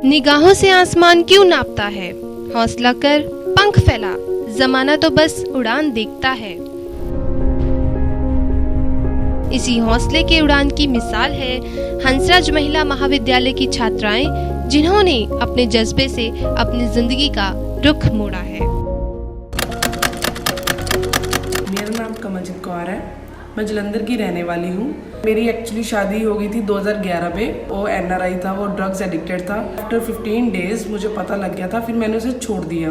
निगाहों से आसमान क्यों नापता है, हौसला कर पंख फैला, जमाना तो बस उड़ान देखता है। इसी हौसले के उड़ान की मिसाल है हंसराज महिला महाविद्यालय की छात्राएं, जिन्होंने अपने जज्बे से अपनी जिंदगी का रुख मोड़ा है। मेरा नाम कमलजीत कौर है, मैं जलंधर की रहने वाली हूँ। मेरी एक्चुअली शादी हो गई थी 2011 में। वो NRI था, वो ड्रग्स एडिक्टेड था। आफ्टर 15 डेज मुझे पता लग गया था, फिर मैंने उसे छोड़ दिया।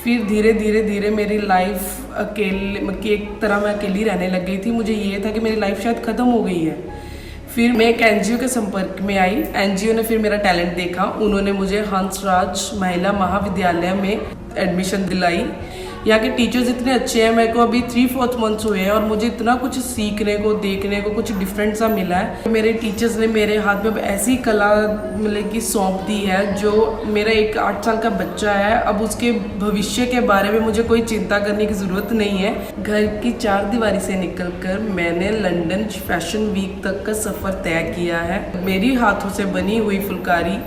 फिर धीरे धीरे मेरी लाइफ अकेले की एक तरह मैं अकेली रहने लग गई थी। मुझे ये था कि मेरी लाइफ शायद ख़त्म हो गई है। फिर मैं एक NGO के संपर्क में आई। NGO ने फिर मेरा टैलेंट देखा, उन्होंने मुझे हंसराज महिला महाविद्यालय में एडमिशन दिलाई। यहाँ के टीचर्स इतने अच्छे हैं, मेरे को अभी 3-4 मंथ्स हुए हैं और मुझे इतना कुछ सीखने को, देखने को, कुछ डिफरेंट सा मिला है। मेरे टीचर्स ने मेरे हाथ में ऐसी कला मतलब कि सौंप दी है, जो मेरा एक 8 साल का बच्चा है, अब उसके भविष्य के बारे में मुझे कोई चिंता करने की ज़रूरत नहीं है। घर की 4 दीवारी से निकलकर मैंने लंदन फैशन वीक तक का सफ़र तय किया है। मेरी हाथों से बनी हुई फुलकारी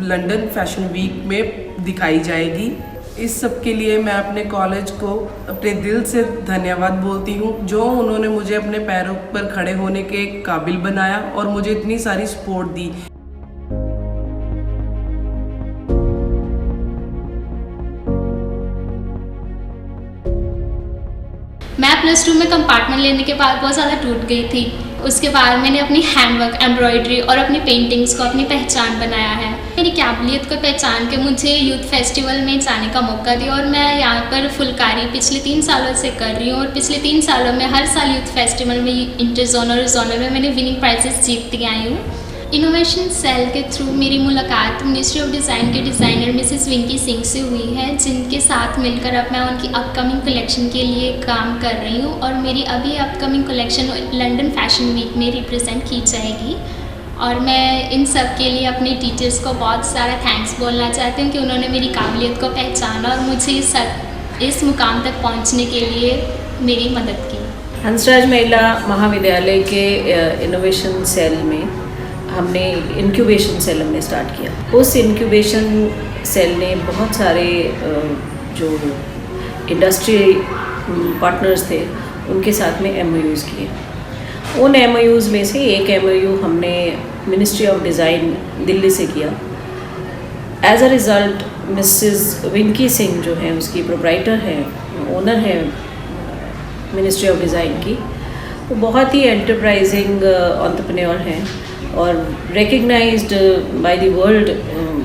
लंदन फैशन वीक में दिखाई जाएगी। इस सब के लिए मैं अपने कॉलेज को अपने दिल से धन्यवाद बोलती हूँ, जो उन्होंने मुझे अपने पैरों पर खड़े होने के काबिल बनाया और मुझे इतनी सारी सपोर्ट दी। मैं +2 में कंपार्टमेंट लेने के बाद बहुत ज़्यादा टूट गई थी। उसके बाद मैंने अपनी हैंडवर्क, एम्ब्रॉयडरी और अपनी पेंटिंग्स को अपनी पहचान बनाया है। मेरी काबिलियत को पहचान के मुझे यूथ फेस्टिवल में जाने का मौका दिया और मैं यहाँ पर फुलकारी पिछले 3 सालों से कर रही हूँ। और पिछले 3 सालों में हर साल यूथ फेस्टिवल में इंटर जोनल और जोनल में मैंने विनिंग प्राइजेस जीतती आई हूँ। इनोवेशन सेल के थ्रू मेरी मुलाकात मिनिस्ट्री ऑफ डिज़ाइन के डिज़ाइनर मिसेस विंकी सिंह से हुई है, जिनके साथ मिलकर अब मैं उनकी अपकमिंग कलेक्शन के लिए काम कर रही हूँ। और मेरी अभी upcoming collection London fashion week में रिप्रेजेंट की जाएगी। और मैं इन सब के लिए अपने टीचर्स को बहुत सारा थैंक्स बोलना चाहती हूँ कि उन्होंने मेरी काबिलियत को पहचाना और मुझे इस मुकाम तक पहुँचने के लिए मेरी मदद की। हंसराज महिला महाविद्यालय के इनोवेशन सेल में हमने इंक्यूबेशन सेल हमने स्टार्ट किया। उस इंक्यूबेशन सेल ने बहुत सारे जो इंडस्ट्री पार्टनर्स थे उनके साथ में MOUs किए। उन MOUs में से एक MOU हमने मिनिस्ट्री ऑफ डिज़ाइन दिल्ली से किया। As a result Mrs Winky Singh जो है, उसकी प्रोप्राइटर है, ओनर है मिनिस्ट्री ऑफ डिज़ाइन की, वो बहुत ही एंटरप्राइजिंग एंटरप्रेन्योर हैं और रिकग्नाइज्ड बाय द वर्ल्ड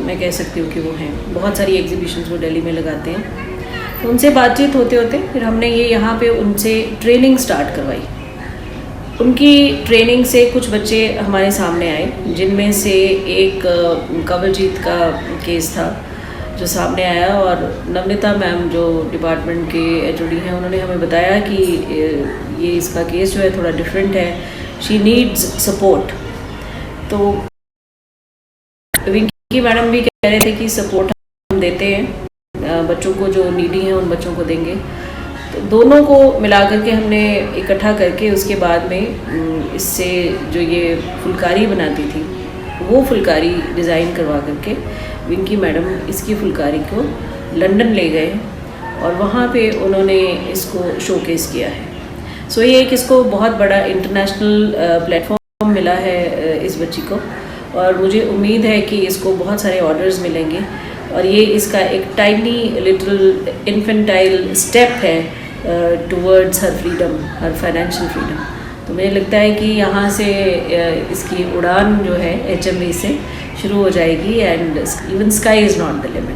मैं कह सकती हूँ कि वो हैं। बहुत सारी एग्जीबिशंस वो दिल्ली में लगाते हैं। उनसे बातचीत होते होते फिर हमने ये यहाँ पे उनसे ट्रेनिंग स्टार्ट करवाई। उनकी ट्रेनिंग से कुछ बच्चे हमारे सामने आए, जिनमें से एक कंवलजीत का केस था जो सामने आया। और नवनीता मैम जो डिपार्टमेंट के HOD हैं, उन्होंने हमें बताया कि ये इसका केस जो है थोड़ा डिफरेंट है, शी नीड्स सपोर्ट। तो विंकी मैडम भी कह रहे थे कि सपोर्ट हम देते हैं, बच्चों को जो नीडी हैं उन बच्चों को देंगे। तो दोनों को मिला करके हमने इकट्ठा करके उसके बाद में इससे जो ये फुलकारी बनाती थी वो फुलकारी डिज़ाइन करवा करके विंकी मैडम इसकी फुलकारी को लंदन ले गए और वहाँ पे उन्होंने इसको शोकेस किया है। सो ये एक इसको बहुत बड़ा इंटरनेशनल प्लेटफॉर्म मिला है इस बच्ची को, और मुझे उम्मीद है कि इसको बहुत सारे ऑर्डर्स मिलेंगे और ये इसका एक टाइनी लिटिल इन्फेंटाइल स्टेप है टुवर्ड्स हर फ्रीडम, हर फाइनेंशियल फ्रीडम। तो मुझे लगता है कि यहाँ से इसकी उड़ान जो है HMV से शुरू हो जाएगी and even sky is not the limit.